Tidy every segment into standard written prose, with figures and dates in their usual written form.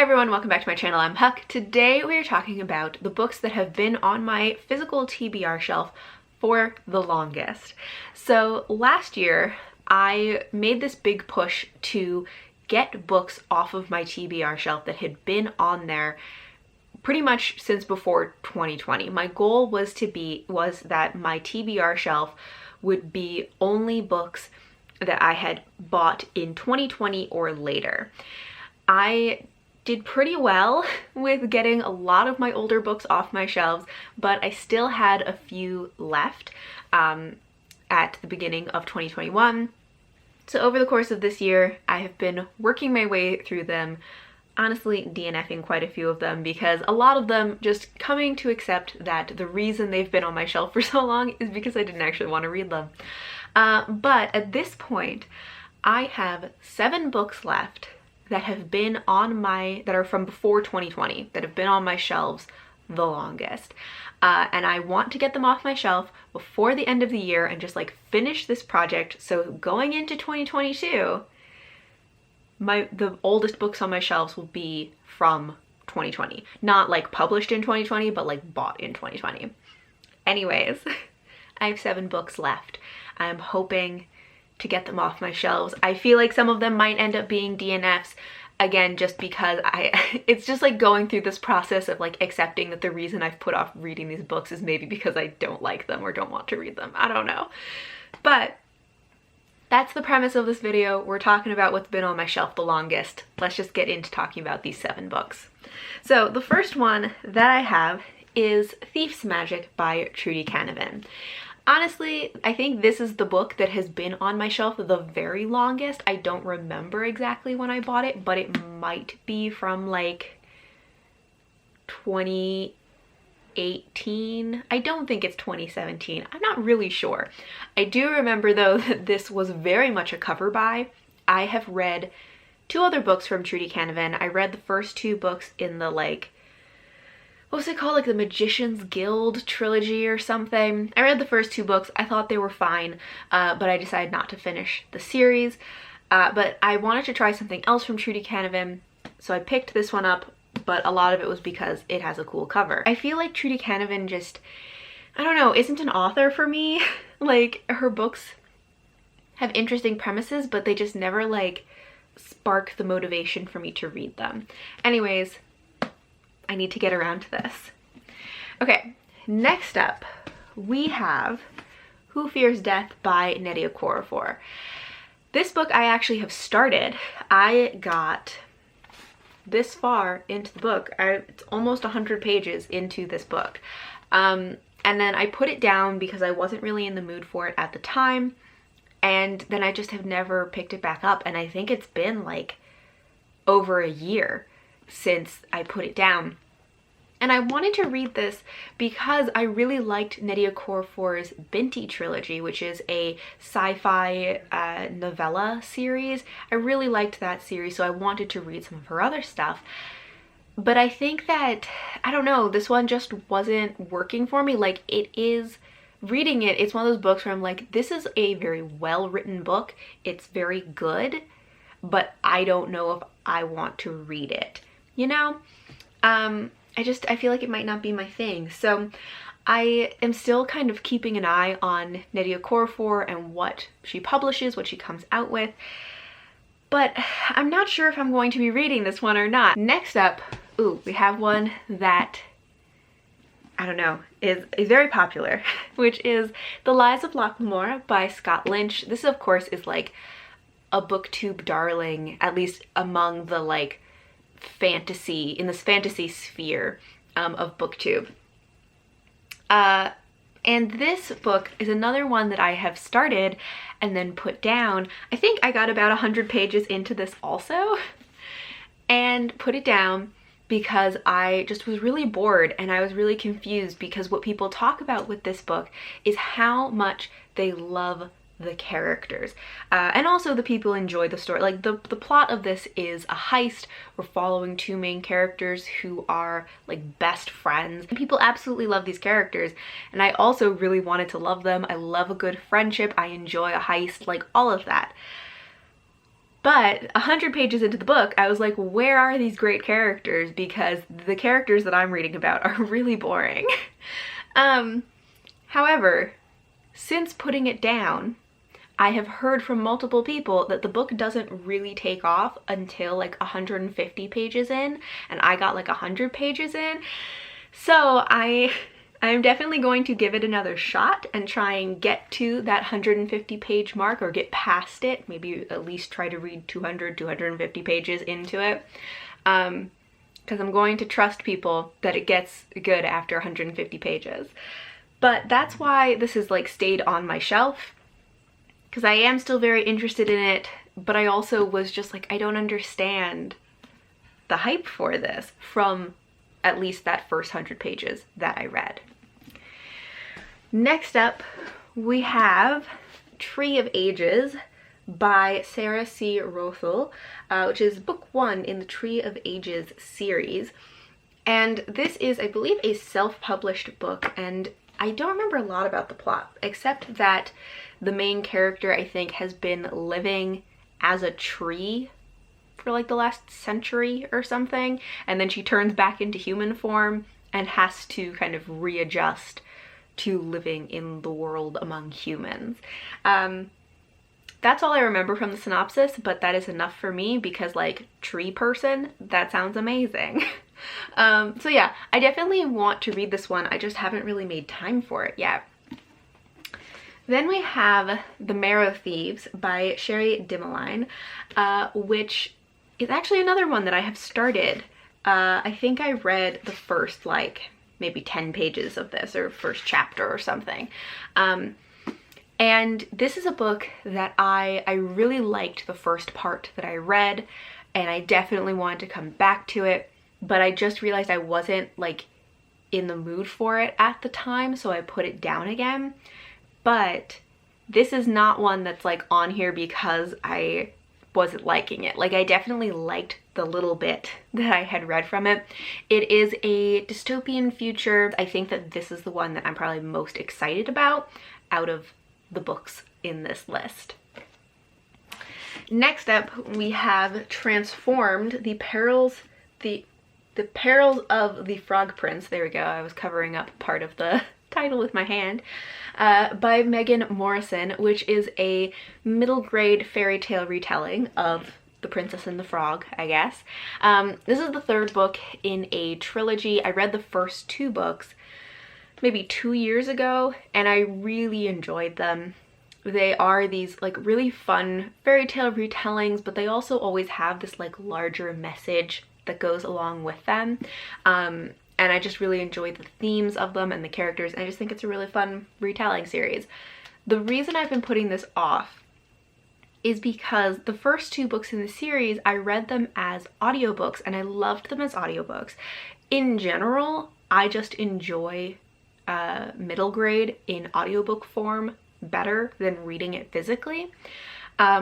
everyone, welcome back to my channel. I'm Huck. Today we are talking about the books that have been on my physical TBR shelf for the longest. So last year I made this big push to get books off of my TBR shelf that had been on there pretty much since before 2020. My goal was that my TBR shelf would be only books that I had bought in 2020 or later. I did pretty well with getting a lot of my older books off my shelves, but I still had a few left at the beginning of 2021. So over the course of this year, I have been working my way through them, honestly DNFing quite a few of them because a lot of them just coming to accept that the reason they've been on my shelf for so long is because I didn't actually want to read them. But at this point, I have 7 books left that have been on that are from before 2020, that have been on my shelves the longest. And I want to get them off my shelf before the end of the year and just like finish this project. So going into 2022, the oldest books on my shelves will be from 2020. Not like published in 2020, but like bought in 2020. Anyways, I have 7 books left. I'm hoping to get them off my shelves. I feel like some of them might end up being DNFs, again, just because it's just like going through this process of like accepting that the reason I've put off reading these books is maybe because I don't like them or don't want to read them. I don't know. But that's the premise of this video. We're talking about what's been on my shelf the longest. Let's just get into talking about these 7 books. So the first one that I have is Thief's Magic by Trudy Canavan. Honestly, I think this is the book that has been on my shelf the very longest. I don't remember exactly when I bought it, but it might be from like 2018. I don't think it's 2017. I'm not really sure. I do remember though that this was very much a cover buy. I have read 2 other books from Trudy Canavan. I read the first 2 books in the what was it called? Like the Magician's Guild trilogy or something. I read the first 2 books. I thought they were fine, but I decided not to finish the series. But I wanted to try something else from Trudy Canavan, so I picked this one up, but a lot of it was because it has a cool cover. I feel like Trudy Canavan just, I don't know, isn't an author for me. Like, her books have interesting premises, but they just never like spark the motivation for me to read them. Anyways, I need to get around to this. Okay, next up we have Who Fears Death by Nnedi Okorafor. This book I actually have started. I got this far into the book. It's almost 100 pages into this book. And then I put it down because I wasn't really in the mood for it at the time. And then I just have never picked it back up. And I think it's been like over a year since I put it down. And I wanted to read this because I really liked Nnedi Okorafor's Binti trilogy, which is a sci-fi novella series. I really liked that series, so I wanted to read some of her other stuff. But I think that, I don't know, this one just wasn't working for me. Like, reading it, it's one of those books where I'm like, this is a very well-written book. It's very good, but I don't know if I want to read it, you know? I feel like it might not be my thing. So I am still kind of keeping an eye on Nnedi Okorafor and what she publishes, what she comes out with. But I'm not sure if I'm going to be reading this one or not. Next up, we have one that, I don't know, is very popular, which is The Lies of Lockemore by Scott Lynch. This, of course, is like a booktube darling, at least among the like in this fantasy sphere of booktube. And this book is another one that I have started and then put down. I think I got about 100 pages into this also and put it down because I just was really bored and I was really confused because what people talk about with this book is how much they love the characters and also the people enjoy the story. Like the plot of this is a heist. We're following 2 main characters who are like best friends and people absolutely love these characters, and I also really wanted to love them. I love a good friendship. I enjoy a heist, like all of that. But 100 pages into the book, I was like, where are these great characters? Because the characters that I'm reading about are really boring. However, since putting it down, I have heard from multiple people that the book doesn't really take off until like 150 pages in, and I got like 100 pages in. So I'm definitely going to give it another shot and try and get to that 150 page mark, or get past it. Maybe at least try to read 250 pages into it. Because I'm going to trust people that it gets good after 150 pages. But that's why this has like stayed on my shelf, because I am still very interested in it, but I also was just like, I don't understand the hype for this from at least that first 100 pages that I read. Next up, we have Tree of Ages by Sarah C. Rothel, which is book 1 in the Tree of Ages series. And this is, I believe, a self-published book, and I don't remember a lot about the plot, except that the main character, I think, has been living as a tree for like the last century or something, and then she turns back into human form and has to kind of readjust to living in the world among humans. That's all I remember from the synopsis, but that is enough for me because, like, tree person, that sounds amazing. So yeah, I definitely want to read this one. I just haven't really made time for it yet. Then we have The Marrow Thieves by Sherry Dimeline, which is actually another one that I have started. I think I read the first, like, maybe 10 pages of this, or first chapter or something. And this is a book that I really liked the first part that I read, and I definitely wanted to come back to it, but I just realized I wasn't like in the mood for it at the time, so I put it down again. But this is not one that's like on here because I wasn't liking it. Like, I definitely liked the little bit that I had read from it. It is a dystopian future. I think that this is the one that I'm probably most excited about out of the books in this list. Next up, we have Transformed: The Perils of the Frog Prince. There we go. I was covering up part of the title with my hand. By Megan Morrison, which is a middle grade fairy tale retelling of The Princess and the Frog, I guess. This is the third book in a trilogy. I read the first 2 books maybe 2 years ago, and I really enjoyed them. They are these like really fun fairy tale retellings, but they also always have this like larger message that goes along with them. And I just really enjoyed the themes of them and the characters, and I just think it's a really fun retelling series. The reason I've been putting this off is because the first 2 books in the series, I read them as audiobooks, and I loved them as audiobooks. In general, I just enjoy middle grade in audiobook form better than reading it physically. I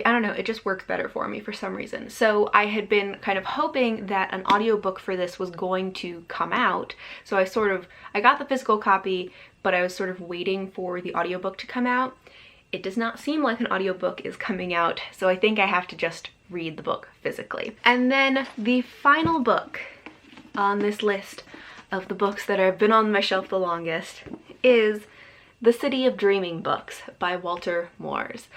don't know, it just works better for me for some reason. So I had been kind of hoping that an audiobook for this was going to come out. So I got the physical copy, but I was sort of waiting for the audiobook to come out. It does not seem like an audiobook is coming out, so I think I have to just read the book physically. And then the final book on this list of the books that have been on my shelf the longest is The City of Dreaming books by Walter Moores.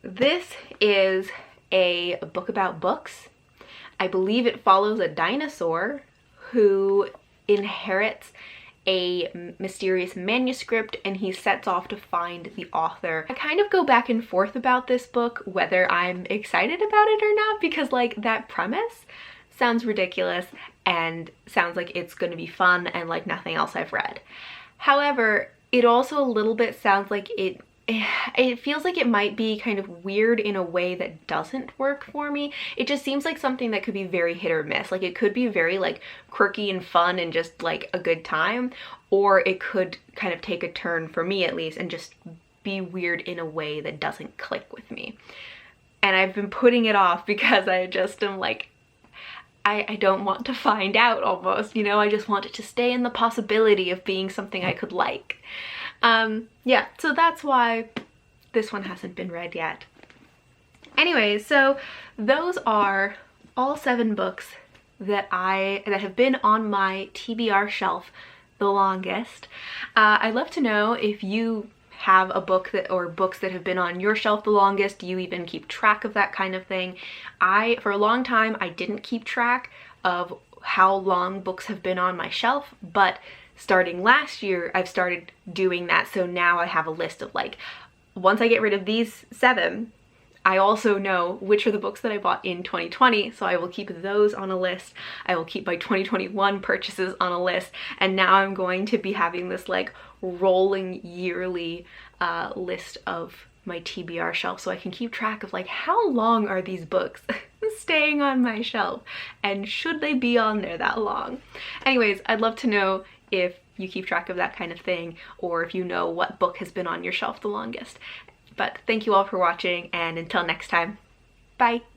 This is a book about books. I believe it follows a dinosaur who inherits a mysterious manuscript, and he sets off to find the author. I kind of go back and forth about this book, whether I'm excited about it or not, because like that premise sounds ridiculous and sounds like it's going to be fun and like nothing else I've read. However, it also a little bit sounds like it feels like it might be kind of weird in a way that doesn't work for me. It just seems like something that could be very hit or miss. Like, it could be very like quirky and fun and just like a good time, or it could kind of take a turn, for me at least, and just be weird in a way that doesn't click with me. And I've been putting it off because I just am like, I don't want to find out almost, you know, I just want it to stay in the possibility of being something I could like. Yeah, so that's why this one hasn't been read yet. Anyway, so those are all 7 books that have been on my TBR shelf the longest. I'd love to know if you have a book or books that have been on your shelf the longest. Do you even keep track of that kind of thing? For a long time, I didn't keep track of how long books have been on my shelf, but starting last year, I've started doing that. So now I have a list of like, once I get rid of these 7, I also know which are the books that I bought in 2020, so I will keep those on a list. I will keep my 2021 purchases on a list, and now I'm going to be having this like rolling yearly list of my TBR shelf, so I can keep track of like, how long are these books staying on my shelf, and should they be on there that long? Anyways, I'd love to know if you keep track of that kind of thing, or if you know what book has been on your shelf the longest. But thank you all for watching, and until next time, bye!